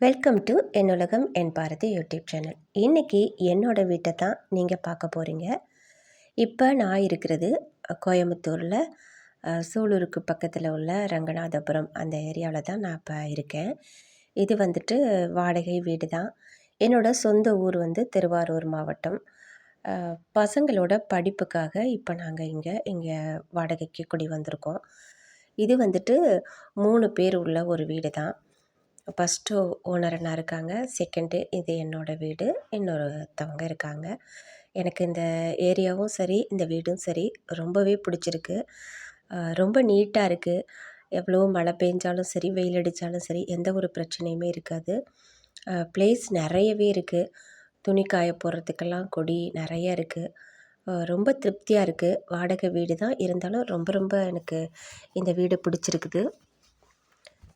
Welcome to என்னுலகம் என் Bharathi YouTube channel. இன்றைக்கி என்னோடய வீட்டை தான் நீங்கள் பார்க்க போகிறீங்க. இப்போ நான் இருக்கிறது கோயம்புத்தூரில் சூலூருக்கு பக்கத்தில் உள்ள ரங்கநாதபுரம் அந்த ஏரியாவில் தான் நான் இப்போ இருக்கேன். இது வந்துட்டு வாடகை வீடு தான். என்னோடய சொந்த ஊர் வந்து திருவாரூர் மாவட்டம். பசங்களோட படிப்புக்காக இப்போ நாங்கள் இங்கே வாடகைக்கு குடி வந்திருக்கோம். இது வந்துட்டு 3 பேர் உள்ள ஒரு வீடு தான். ஃபஸ்ட்டு ஓனர் அண்ணா இருக்காங்க, செகண்டு இது என்னோடய வீடு, இன்னொருத்தவங்க இருக்காங்க. எனக்கு இந்த ஏரியாவும் சரி, இந்த வீடும் சரி ரொம்பவே பிடிச்சிருக்கு. ரொம்ப நீட்டாக இருக்குது. எவ்வளோ மழை பெஞ்சாலும் சரி, வெயில் அடித்தாலும் சரி, எந்த ஒரு பிரச்சனையுமே இருக்காது. ப்ளேஸ் நிறையவே இருக்குது. துணி காய போடுறதுக்கெல்லாம் கொடி நிறைய இருக்குது. ரொம்ப திருப்தியாக இருக்குது. வாடகை வீடு தான் இருந்தாலும் ரொம்ப ரொம்ப எனக்கு இந்த வீடு பிடிச்சிருக்குது.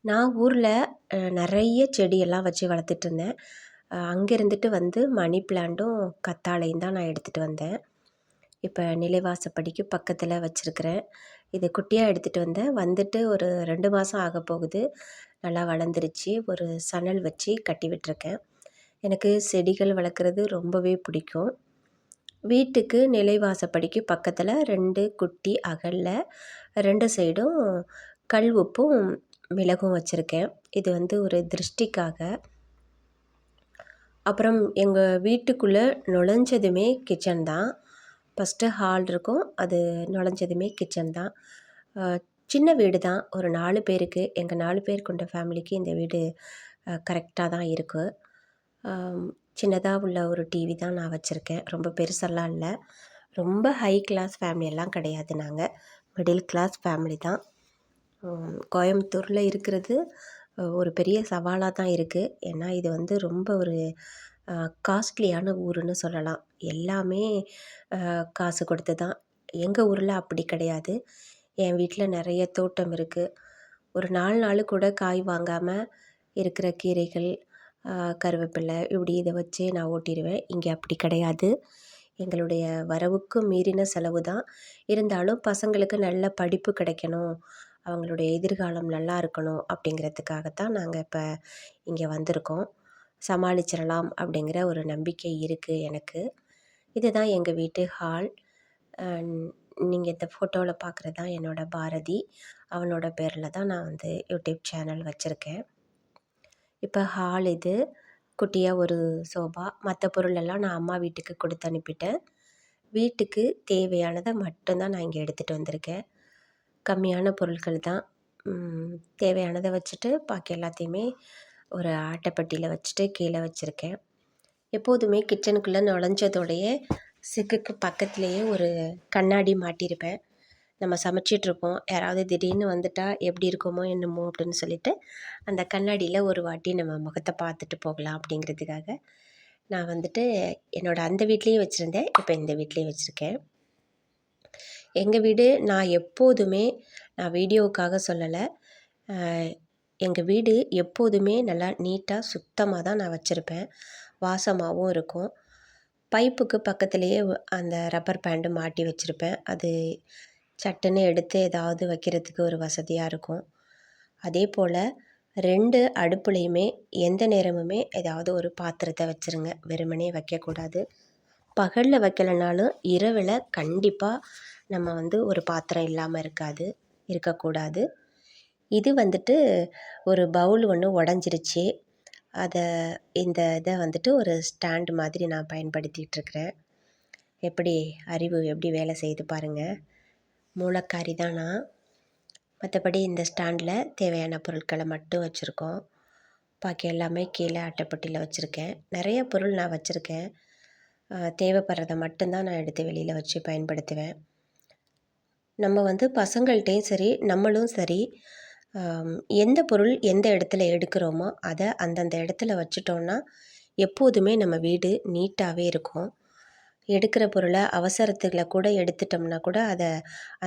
நான் ஊரில் நிறைய செடியெல்லாம் வச்சு வளர்த்துட்ருந்தேன். அங்கே இருந்துட்டு வந்து மணி பிளான்ட்டும் கத்தாழையும் தான் நான் எடுத்துகிட்டு வந்தேன். இப்போ நிலைவாசப்படிக்கு பக்கத்தில் வச்சுருக்கிறேன். இது குட்டியாக எடுத்துகிட்டு வந்தேன். வந்துட்டு ஒரு 2 மாதம் ஆக போகுது. நல்லா வளர்ந்துருச்சு. ஒரு சணல் வச்சு கட்டி விட்டுருக்கேன். எனக்கு செடிகள் வளர்க்குறது ரொம்பவே பிடிக்கும். வீட்டுக்கு நிலைவாசப்படிக்கு பக்கத்தில் 2 குட்டி அகலில் 2 சைடும் கல் உப்பும் மிளகும் வச்சுருக்கேன். இது வந்து ஒரு திருஷ்டிக்காக. அப்புறம் எங்கள் வீட்டுக்குள்ளே நுழைஞ்சதுமே கிச்சன் தான். ஃபஸ்ட்டு ஹால் இருக்கும், அது நுழைஞ்சதுமே கிச்சன் தான். சின்ன வீடு தான். ஒரு 4 பேருக்கு, எங்கள் 4 பேர் கொண்ட ஃபேமிலிக்கு இந்த வீடு கரெக்டாக தான் இருக்குது. சின்னதாக உள்ள ஒரு டிவி தான் நான் வச்சுருக்கேன். ரொம்ப பெருசெல்லாம் இல்லை. ரொம்ப ஹை கிளாஸ் ஃபேமிலியெல்லாம் கிடையாது. நாங்கள் மிடில் கிளாஸ் ஃபேமிலி தான். கோயம்புத்தூரில் இருக்கிறது ஒரு பெரிய சவாலாக தான் இருக்குது. ஏன்னா இது வந்து ரொம்ப ஒரு காஸ்ட்லியான ஊருன்னு சொல்லலாம். எல்லாமே காசு கொடுத்து தான். எங்கள் ஊரில் அப்படி கிடையாது. என் வீட்டில் நிறைய தோட்டம் இருக்குது. ஒரு 4 நாள் கூட காய் வாங்காமல் இருக்கிற கீரைகள், கருவேப்பிலை இப்படி இதை வச்சு நான் ஓட்டிடுவேன். இங்கே அப்படி கிடையாது. எங்களுடைய வரவுக்கு மீறின செலவு தான். இருந்தாலும் பசங்களுக்கு நல்ல படிப்பு கிடைக்கணும், அவங்களுடைய எதிர்காலம் நல்லா இருக்கணும் அப்படிங்கிறதுக்காகத்தான் நாங்கள் இப்போ இங்கே வந்திருக்கோம். சமாளிச்சிடலாம் அப்படிங்கிற ஒரு நம்பிக்கை இருக்குது எனக்கு. இதுதான் எங்கள் வீட்டு ஹால். நீங்கள் இந்த ஃபோட்டோவில் பார்க்குறது தான் என்னோடய பாரதி. அவனோட பேரில் தான் நான் வந்து யூடியூப் சேனல் வச்சுருக்கேன். இப்போ ஹால் இது. குட்டியாக ஒரு சோபா. மற்ற பொருளெல்லாம் நான் அம்மா வீட்டுக்கு கொடுத்து அனுப்பிட்டேன். வீட்டுக்கு தேவையானதை மட்டும்தான் நான் இங்கே எடுத்துகிட்டு வந்திருக்கேன். கம்மியான பொருட்கள் தான். தேவையானதை வச்சுட்டு பாக்கி எல்லாத்தையுமே ஒரு அட்டைப்பட்டியில் வச்சுட்டு கீழே வச்சுருக்கேன். எப்போதுமே கிச்சனுக்குள்ளே நுழைஞ்சதோடையே சிக்குக்கு பக்கத்துலேயே ஒரு கண்ணாடி மாட்டியிருப்பேன். நம்ம சமைச்சிட்ருப்போம், யாராவது திடீர்னு வந்துட்டால் எப்படி இருக்குமோ என்னமோ அப்படின்னு சொல்லிட்டு அந்த கண்ணாடியில் ஒரு வாட்டி நம்ம முகத்தை பார்த்துட்டு போகலாம் அப்படிங்கிறதுக்காக நான் வந்துட்டு என்னோடய அந்த வீட்லேயும் வச்சுருந்தேன். இப்போ இந்த வீட்லேயும் வச்சுருக்கேன். எங்கள் வீடு நான் எப்போதுமே, நான் வீடியோவுக்காக சொல்லலை, எங்கள் வீடு எப்போதுமே நல்லா நீட்டாக சுத்தமாக தான் நான் வச்சுருப்பேன். வாசமாகவும் இருக்கும். பைப்புக்கு பக்கத்துலேயே அந்த ரப்பர் பேண்டு மாட்டி வச்சுருப்பேன். அது சட்டுன்னு எடுத்து ஏதாவது வைக்கிறதுக்கு ஒரு வசதியாக இருக்கும். அதே போல் 2 அடுப்புலையுமே எந்த நேரமுமே ஏதாவது ஒரு பாத்திரத்தை வச்சுருங்க. வெறுமனே வைக்கக்கூடாது. பகலில் வைக்கலைனாலும் இரவில் கண்டிப்பாக நம்ம வந்து ஒரு பாத்திரம் இல்லாமல் இருக்கக்கூடாது. இது வந்துட்டு ஒரு பவுல் ஒன்று உடஞ்சிருச்சு. இந்த இதை வந்துட்டு ஒரு ஸ்டாண்டு மாதிரி நான் பயன்படுத்திகிட்ருக்கிறேன். அறிவு எப்படி வேலை செய்து பாருங்கள். மூலக்காரி தான் நான். மற்றபடி இந்த ஸ்டாண்டில் தேவையான பொருட்களை மட்டும் வச்சுருக்கோம். பாக்கி எல்லாமே கீழே அட்டைப்பட்டியில் வச்சுருக்கேன். நிறைய பொருள் நான் வச்சுருக்கேன். தேவைப்படுறதை மட்டும்தான் நான் எடுத்து வெளியில் வச்சு பயன்படுத்துவேன். நம்ம வந்து பசங்கள்கிட்டையும் சரி, நம்மளும் சரி, எந்த பொருள் எந்த இடத்துல எடுக்கிறோமோ அதை அந்தந்த இடத்துல வச்சுட்டோன்னா எப்போதுமே நம்ம வீடு நீட்டாகவே இருக்கும். எடுக்கிற பொருளை அவசரத்தில் கூட எடுத்துட்டோம்னா கூட அதை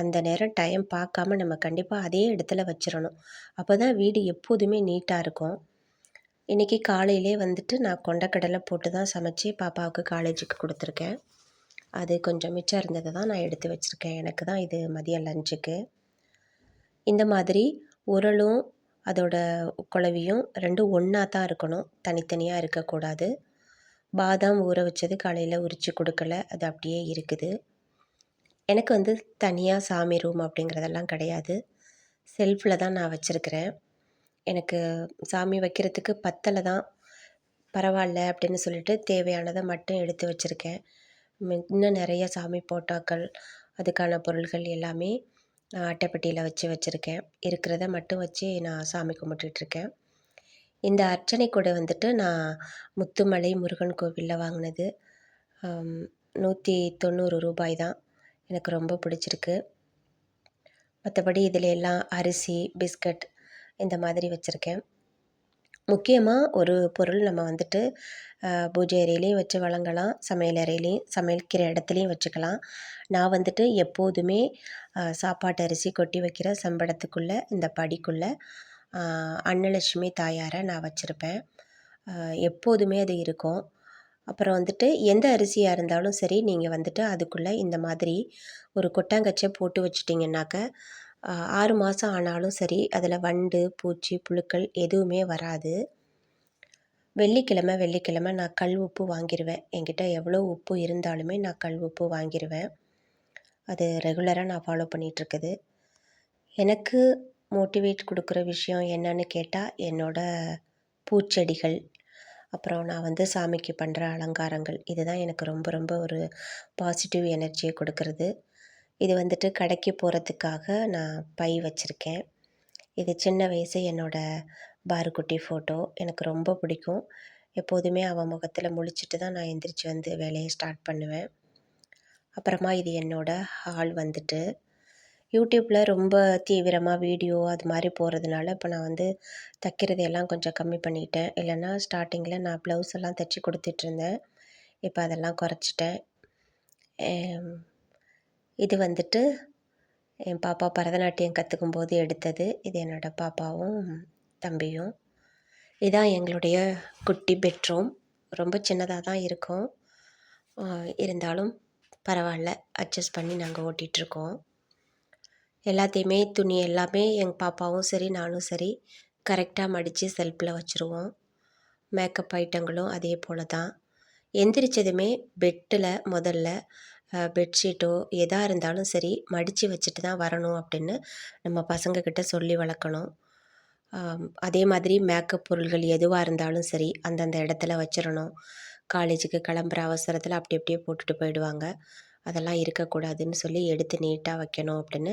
அந்த நேரம் டைம் பார்க்காம நம்ம கண்டிப்பாக அதே இடத்துல வச்சிடணும். அப்போ தான் வீடு எப்போதுமே நீட்டாக இருக்கும். இன்றைக்கி காலையிலே வந்துட்டு நான் கொண்டக்கடலை போட்டு தான் சமைச்சி பாப்பாவுக்கு காலேஜுக்கு கொடுத்துருக்கேன். அது கொஞ்சம் மிச்சம் இருந்ததை தான் நான் எடுத்து வச்சுருக்கேன். எனக்கு தான் இது மதியம் லஞ்சுக்கு. இந்த மாதிரி உரலும் அதோட குளவியும் 2ம் ஒன்றா தான் இருக்கணும், தனித்தனியாக இருக்கக்கூடாது. பாதாம் ஊற வச்சது காலையில் உரித்து கொடுக்கல, அது அப்படியே இருக்குது. எனக்கு வந்து தனியாக சாமி ரூம் அப்படிங்கிறதெல்லாம் கிடையாது. செல்ஃபில் தான் நான் வச்சுருக்கிறேன். எனக்கு சாமி வைக்கிறதுக்கு பத்தலை தான், பரவாயில்ல அப்படின்னு சொல்லிட்டு தேவையானதை மட்டும் எடுத்து வச்சுருக்கேன். இன்னும் நிறைய சாமி போட்டாக்கள், அதுக்கான பொருள்கள் எல்லாமே அட்டைப்பெட்டியில் வச்சுருக்கேன். இருக்கிறத மட்டும் வச்சு நான் சாமி கும்பிட்டுட்ருக்கேன். இந்த அர்ச்சனை கூடை வந்துட்டு நான் முத்துமலை முருகன் கோவிலில் வாங்கினது. 190 ரூபாய் தான். எனக்கு ரொம்ப பிடிச்சிருக்கு. மற்றபடி இதில் எல்லாம் அரிசி, பிஸ்கட் இந்த மாதிரி வச்சுருக்கேன். முக்கியமாக ஒரு பொருள் நம்ம வந்துட்டு பூஜை அறையிலையும் வச்சு வழங்கலாம், சமையல் அறையிலையும் சமைக்கிற இடத்துலையும் வச்சுக்கலாம். நான் வந்துட்டு எப்போதுமே சாப்பாட்டு அரிசி கொட்டி வைக்கிற செம்படத்துக்குள்ளே, இந்த படிக்குள்ளே அன்னலட்சுமி தாயாரை நான் வச்சுருப்பேன். எப்போதுமே அது இருக்கும். அப்புறம் வந்துட்டு எந்த அரிசியாக இருந்தாலும் சரி, நீங்கள் வந்துட்டு அதுக்குள்ளே இந்த மாதிரி ஒரு கொட்டாங்கச்சியை போட்டு வச்சிட்டிங்கன்னாக்க 6 மாதம் ஆனாலும் சரி அதில் வண்டு, பூச்சி, புழுக்கள் எதுவுமே வராது. வெள்ளிக்கிழமை நான் கல் உப்பு வாங்கிடுவேன். என்கிட்ட எவ்வளோ உப்பு இருந்தாலுமே நான் கல் உப்பு வாங்கிடுவேன். அது ரெகுலராக நான் ஃபாலோ பண்ணிகிட்ருக்குது. எனக்கு மோட்டிவேட் கொடுக்குற விஷயம் என்னன்னு கேட்டால், என்னோடய பூச்செடிகள், அப்புறம் நான் வந்து சாமிக்கு பண்ணுற அலங்காரங்கள், இதுதான் எனக்கு ரொம்ப ரொம்ப ஒரு பாசிட்டிவ் எனர்ஜியை கொடுக்கறது. இது வந்துட்டு கடைக்கு போகிறதுக்காக நான் பை வச்சுருக்கேன். இது சின்ன வயசு என்னோடய பாருக்குட்டி ஃபோட்டோ. எனக்கு ரொம்ப பிடிக்கும். எப்போதுமே அவன் முகத்தில் முழிச்சிட்டு தான் நான் எந்திரிச்சு வந்து வேலையை ஸ்டார்ட் பண்ணுவேன். அப்புறமா இது என்னோடய ஹால் வந்துட்டு. யூடியூப்பில் ரொம்ப தீவிரமாக வீடியோ அது மாதிரி போகிறதுனால இப்போ நான் வந்து தைக்கிறது எல்லாம் கொஞ்சம் கம்மி பண்ணிட்டேன். இல்லைன்னா ஸ்டார்டிங்கில் நான் ப்ளவுஸ் எல்லாம் தைச்சி கொடுத்துட்ருந்தேன். இப்போ அதெல்லாம் குறைச்சிட்டேன். இது வந்துட்டு என் பாப்பா பரதநாட்டியம் கற்றுக்கும்போது எடுத்தது. இது என்னோடய பாப்பாவும் தம்பியும். இதான் எங்களுடைய குட்டி பெட்ரூம். ரொம்ப சின்னதாக தான் இருக்கும், இருந்தாலும் பரவாயில்ல, அட்ஜஸ்ட் பண்ணி நாங்கள் ஓட்டிகிட்ருக்கோம். எல்லாத்தையுமே துணி எல்லாமே எங்கள் பாப்பாவும் சரி நானும் சரி கரெக்டாக மடித்து செல்ஃபில் வச்சுருவோம். மேக்கப் ஐட்டங்களும் அதே போல் தான். எந்திரிச்சதுமே பெட்டில் முதல்ல பெட்ஷீட்டோ எதாக இருந்தாலும் சரி மடித்து வச்சுட்டு தான் வரணும் அப்படின்னு நம்ம பசங்கக்கிட்ட சொல்லி வளர்க்கணும். அதே மாதிரி மேக்கப் பொருள்கள் எதுவாக இருந்தாலும் சரி அந்தந்த இடத்துல வச்சிடணும். காலேஜுக்கு கிளம்புற அவசரத்தில் அப்படி அப்படியே போட்டுட்டு போயிடுவாங்க. அதெல்லாம் இருக்கக்கூடாதுன்னு சொல்லி எடுத்து நீட்டாக வைக்கணும் அப்படின்னு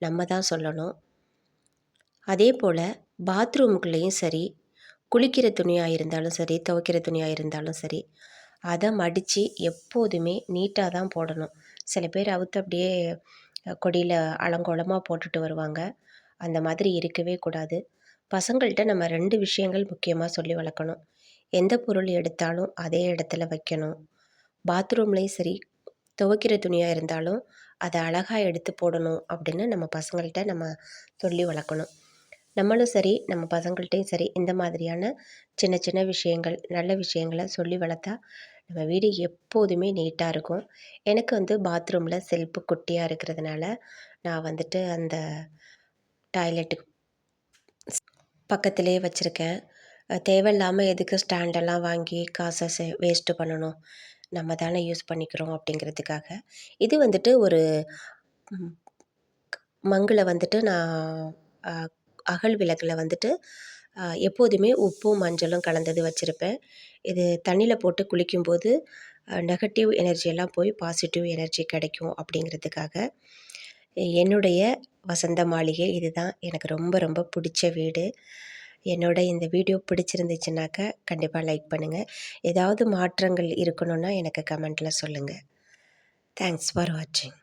நம்ம தான் சொல்லணும். அதே போல் பாத்ரூமுக்குள்ளேயும் சரி, குளிக்கிற துணியாக இருந்தாலும் சரி, துவைக்கிற துணியாக இருந்தாலும் சரி, அதை மடித்து எப்போதுமே நீட்டாக தான் போடணும். சில பேர் அவுத்து அப்படியே கொடியில் அலங்கோலமாக போட்டுட்டு வருவாங்க. அந்த மாதிரி இருக்கவே கூடாது. பசங்கள்கிட்ட நம்ம 2 விஷயங்கள் முக்கியமாக சொல்லி வளர்க்கணும். எந்த பொருள் எடுத்தாலும் அதே இடத்துல வைக்கணும். பாத்ரூம்லேயும் சரி, துவைக்கிற துணியாக இருந்தாலும் அதை அழகாக எடுத்து போடணும் அப்படின்னு நம்ம பசங்கள்கிட்ட நம்ம சொல்லி வளர்க்கணும். நம்மளும் சரி, நம்ம பசங்கள்கிட்டையும் சரி, இந்த மாதிரியான சின்ன சின்ன விஷயங்கள், நல்ல விஷயங்களை சொல்லி வளர்த்தா நம்ம வீடு எப்போதுமே நீட்டாக இருக்கும். எனக்கு வந்து பாத்ரூமில் செல்ஃபு குட்டியாக இருக்கிறதுனால நான் வந்துட்டு அந்த டாய்லெட்டுக்கு பக்கத்திலே வச்சுருக்கேன். தேவையில்லாமல் எதுக்கு ஸ்டாண்டெல்லாம் வாங்கி காசை வேஸ்ட்டு பண்ணணும், நம்ம தானே யூஸ் பண்ணிக்கிறோம் அப்படிங்கிறதுக்காக. இது வந்துட்டு ஒரு மங்கில் வந்துட்டு நான் அகல் விளக்கில் வந்துட்டு எப்போதுமே உப்பும் மஞ்சளும் கலந்தது வச்சுருப்பேன். இது தண்ணியில் போட்டு குளிக்கும்போது நெகட்டிவ் எனர்ஜியெல்லாம் போய் பாசிட்டிவ் எனர்ஜி கிடைக்கும் அப்படிங்கிறதுக்காக. என்னுடைய வசந்த மாளிகை இதுதான். எனக்கு ரொம்ப ரொம்ப பிடிச்ச வீடு. என்னோட இந்த வீடியோ பிடிச்சிருந்துச்சுனாக்கா கண்டிப்பாக லைக் பண்ணுங்கள். ஏதாவது மாற்றங்கள் இருக்கணுன்னா எனக்கு கமெண்ட்டில் சொல்லுங்கள். தேங்க்ஸ் ஃபார் வாட்சிங்.